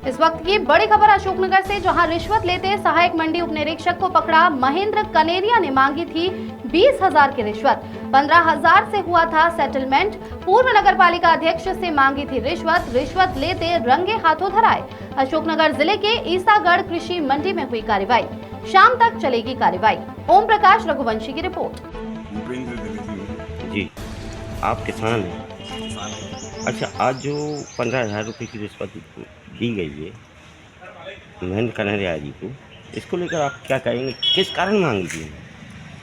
इस वक्त की बड़ी खबर अशोकनगर से, जहां रिश्वत लेते सहायक मंडी उप निरीक्षक को पकड़ा। महेंद्र कनेरिया ने मांगी थी 20,000 की रिश्वत। 15,000 से हुआ था सेटलमेंट। पूर्व नगर पालिका अध्यक्ष से मांगी थी रिश्वत। रिश्वत लेते रंगे हाथों धराए। अशोकनगर जिले के ईसागढ़ कृषि मंडी में हुई कार्रवाई। शाम तक चलेगी कार्रवाई। ओम प्रकाश रघुवंशी की रिपोर्ट। जी, आप किसान हैं? अच्छा, आज जो 15,000 रुपये की रिश्वत दी गई है महेंद्र कनेरिया जी को, इसको लेकर आप क्या कहेंगे? किस कारण मांगी थी?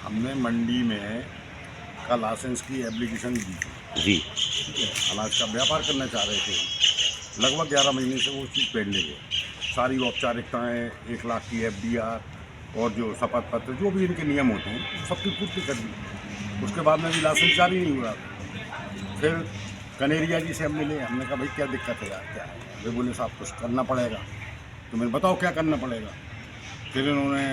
हमने मंडी में का लाइसेंस की एप्लीकेशन दी थी। जी, ठीक है, अनाज का व्यापार करना चाह रहे थे। लगभग 11 महीने से वो चीज़ पेंडिंग है। सारी औपचारिकताएँ, 1 लाख की FDR और जो शपथ पत्र, जो भी इनके नियम होते हैं, सबकी पूर्ति कर दी। उसके बाद में भी लाइसेंस जारी नहीं हुआ। फिर कनेरिया जी से हम मिले। हमने कहा भाई क्या दिक्कत है यार, क्या है? वे बोले साहब कुछ करना पड़ेगा। तो मैंने बताओ क्या करना पड़ेगा। फिर इन्होंने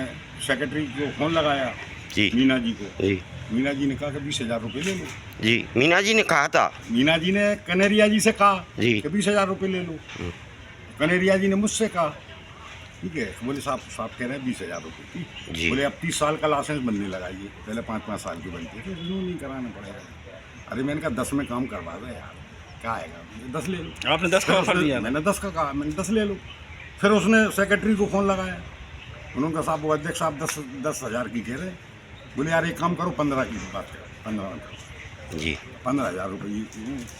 सेक्रेटरी को फ़ोन लगाया जी, मीना जी को। जी, मीना जी ने कहा कि 20,000 रुपये ले लो। जी, मीना जी ने कहा था। मीना जी ने कनेरिया जी से कहा जी। कि 20,000 रुपये ले लो। कनेरिया जी ने मुझसे कहा, ठीक है। बोले साहब कह रहे हैं 20,000 रुपये की। जी। बोले अब 30 साल का लाइसेंस बनने लगाइए, पहले 5-5 साल की बनती है, तो रिन्यू नहीं कराना पड़ेगा। अरे मैंने कहा 10 में काम करवा दो यार, क्या आएगा, 10 ले लो। आपने 10 का ऑफर दिया? मैंने 10 का कहा, मैंने 10 ले लो। फिर उसने सेक्रेटरी को फ़ोन लगाया। उन्होंने कहा साहब वो अध्यक्ष साहब 10,000 की कह रहे हैं। बोले यार एक काम करो 15 की बात करो, 15 में जी, 15,000 रुपये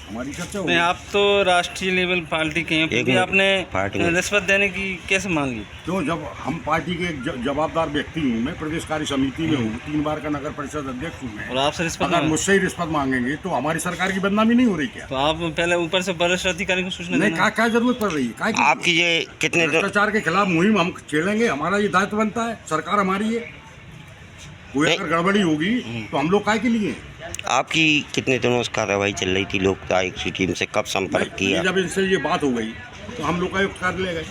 हमारी चर्चा नहीं, हो। आप तो राष्ट्रीय लेवल पार्टी के हैं, फिर भी आपने रिश्वत देने की कैसे मान ली? क्यों, जब हम पार्टी के एक जवाबदार व्यक्ति हूँ, मैं प्रदेश कार्य समिति में हूँ, 3 बार का नगर परिषद अध्यक्ष हूँ मैं। और आपसे रिश्वत अगर मुझसे ही रिश्वत मांगेंगे तो हमारी सरकार की बदनामी नहीं हो रही क्या? तो आप पहले ऊपर से वरिष्ठ अधिकारी को सूचना नहीं, देना। क्या जरूरत पड़ रही है? क्या आपकी ये कितने भ्रष्टाचार के खिलाफ मुहिम हम छेड़ेंगे, हमारा ये दायित्व बनता है। सरकार हमारी है, कोई अगर गड़बड़ी होगी तो हम लोग काय के लिए हैं? आपकी कितने दिनों से कार्रवाई चल रही थी? लोक आयुक्त की टीम से कब संपर्क किया? जब इनसे ये बात हो गई तो हम लोकायुक्त कार्यालय गए,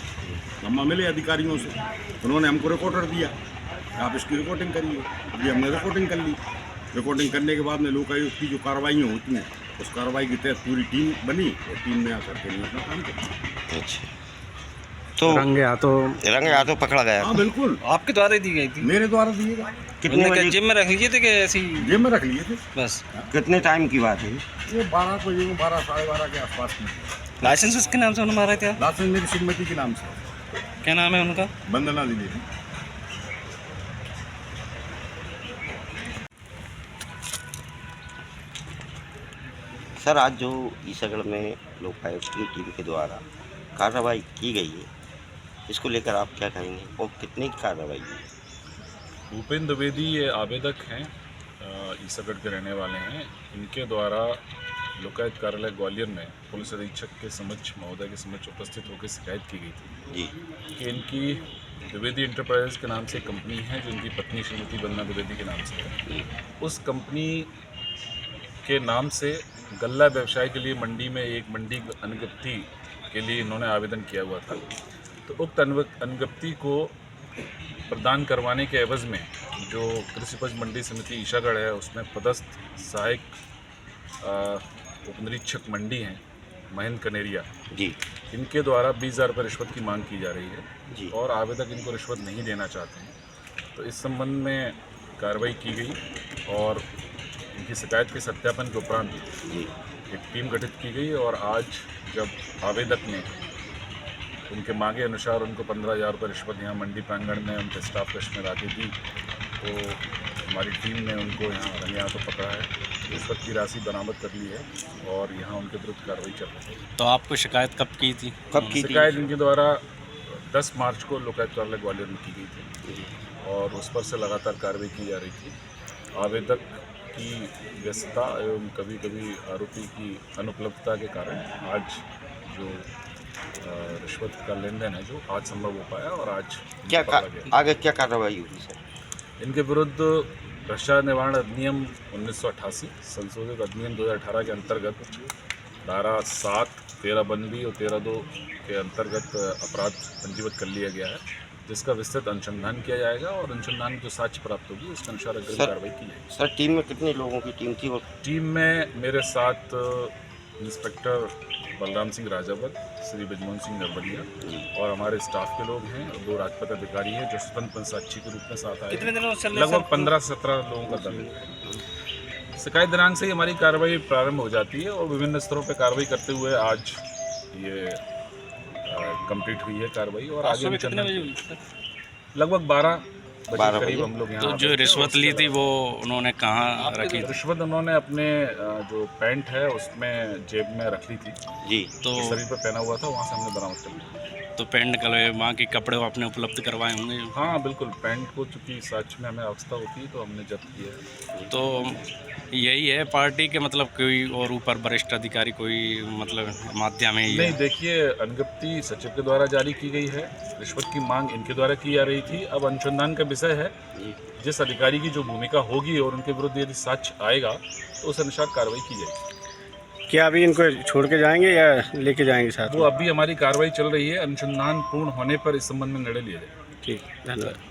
हम मिले अधिकारियों से। उन्होंने हमको रिकॉर्डर दिया, आप इसकी रिकॉर्डिंग करिए। अभी हमने रिकॉर्डिंग कर ली। रिकॉर्डिंग करने के बाद में लोकायुक्त की जो कार्रवाइयाँ होती हैं, उस कार्रवाई के तहत पूरी टीम बनी और टीम में आकर के अपना काम किया। अच्छा, तो रंगे हाथों पकड़ा गया? हाँ बिल्कुल, आपके द्वारा ही दी गई थी? मेरे द्वारा दिएगा। कितने बजे? जेब में रख लीजिए थे कि ऐसी जेब में रख लिए थे। बस? कितने टाइम की बात है? ये 12 बजे, 12 साढ़े 12 के आसपास की। लाइसेंस किसके नाम से उन्होंने मारा था? लाइसेंस मेरी श्रीमती के नाम से। क्या नाम है उनका? वंदना द्विवेदी। सर, आज जो ईसागढ़ में लोकायुक्त की टीम के द्वारा कार्रवाई की गई है, इसको लेकर आप क्या कहेंगे और कितने की कार्रवाई है? भूपेंद्र द्विवेदी ये आवेदक हैं, ईसागढ़ के रहने वाले हैं। इनके द्वारा लोकायुक्त कार्यालय ग्वालियर में पुलिस अधीक्षक के समक्ष, महोदय के समक्ष उपस्थित होकर शिकायत की गई थी जी, कि इनकी द्विवेदी इंटरप्राइजेज के नाम से कंपनी है, जो इनकी पत्नी श्रीमती वंदना द्विवेदी के नाम से है। उस कंपनी के नाम से गल्ला व्यवसाय के लिए मंडी में एक मंडी अनुज्ञप्ति के लिए इन्होंने आवेदन किया हुआ था। तो उक्त अनुज्ञप्ति को प्रदान करवाने के एवज में जो कृषि उपज मंडी समिति ईसागढ़ है, उसमें पदस्थ सहायक उपनिरीक्षक मंडी हैं महेंद्र कनेरिया जी, इनके द्वारा 20,000 रुपये रिश्वत की मांग की जा रही है जी, और आवेदक इनको रिश्वत नहीं देना चाहते हैं। तो इस संबंध में कार्रवाई की गई और इनकी शिकायत के सत्यापन के उपरांत जी, एक टीम गठित की गई और आज जब आवेदक ने उनके मांगे अनुसार उनको 15,000 रुपये रिश्वत यहाँ मंडी प्रांगण में उनके स्टाफ कक्ष में लाके दी, तो हमारी टीम ने उनको यहाँ रंगे हाथों पकड़ा है, रिश्वत की राशि बरामद कर ली है और यहाँ उनके विरुद्ध कार्रवाई चल रही है। तो आपको शिकायत कब की थी? शिकायत इनके द्वारा 10 मार्च को लोकायुक्त कार्यालय ग्वालियर में की गई थी और उस पर से लगातार कार्रवाई की जा रही थी। आवेदक की व्यस्तता एवं कभी कभी आरोपी की अनुपलब्धता के कारण आज जो रिश्वत का लेन देन है जो आज संभव हो पाया और आज क्या पकड़ा गया। आगे क्या कार्रवाई होगी सर? इनके विरुद्ध भ्रष्टाचार निवारण अधिनियम 1988 संशोधित अधिनियम 2018 के अंतर्गत धारा 7, 13 बंदी और 13(2) के अंतर्गत अपराध पंजीबद्ध कर लिया गया है, जिसका विस्तृत अनुसंधान किया जाएगा और अनुसंधान में जो साक्ष्य प्राप्त होगी उसके अनुसार अग्रिम कार्रवाई की जाएगी। सर, टीम में कितने लोगों की टीम थी? और टीम में मेरे साथ इंस्पेक्टर बलराम सिंह राजावत, श्री बजमोहन सिंह नरवलिया और हमारे स्टाफ के लोग हैं और 2 राजपत्र अधिकारी हैं जो स्वतंत्र साक्षी के रूप में साथ आए। कितने दिनों से चल रहा है लगभग 15 से 17 लोगों का दल है। शिकायत दिनांक से ही हमारी कार्रवाई प्रारंभ हो जाती है और विभिन्न स्तरों पर कार्रवाई करते हुए आज ये कंप्लीट हुई है कार्रवाई। और आगे कितने बजे? लगभग 12 बजे करीब हम लोग यहाँ। तो जो रिश्वत ली थी वो उन्होंने कहाँ रखी थी? रिश्वत उन्होंने अपने जो पैंट है उसमें जेब में रख ली थी जी। तो शरीर पर पहना हुआ था, वहाँ से हमने बरामद कर लिया। तो पैंट कलर वहाँ के कपड़े आपने उपलब्ध करवाए होंगे? हाँ बिल्कुल, पैंट को चूँकि साक्ष्य में हमें आवश्यकता होती है तो हमने जब्त किया है। तो यही है पार्टी के मतलब कोई और ऊपर वरिष्ठ अधिकारी कोई मतलब माध्यम है? नहीं, देखिए, अनुज्ञप्ति सचिव के द्वारा जारी की गई है, रिश्वत की मांग इनके द्वारा की जा रही थी। अब अनुसंधान का विषय है, जिस अधिकारी की जो भूमिका होगी और उनके विरुद्ध यदि साक्ष्य आएगा तो उस अनुसार कार्रवाई की जाएगी। क्या अभी इनको छोड़ के जाएंगे या लेके जाएंगे साथ वो अभी हमारी कार्रवाई चल रही है, अनुसंधान पूर्ण होने पर इस संबंध में निर्णय लिया जाएगा। ठीक, धन्यवाद।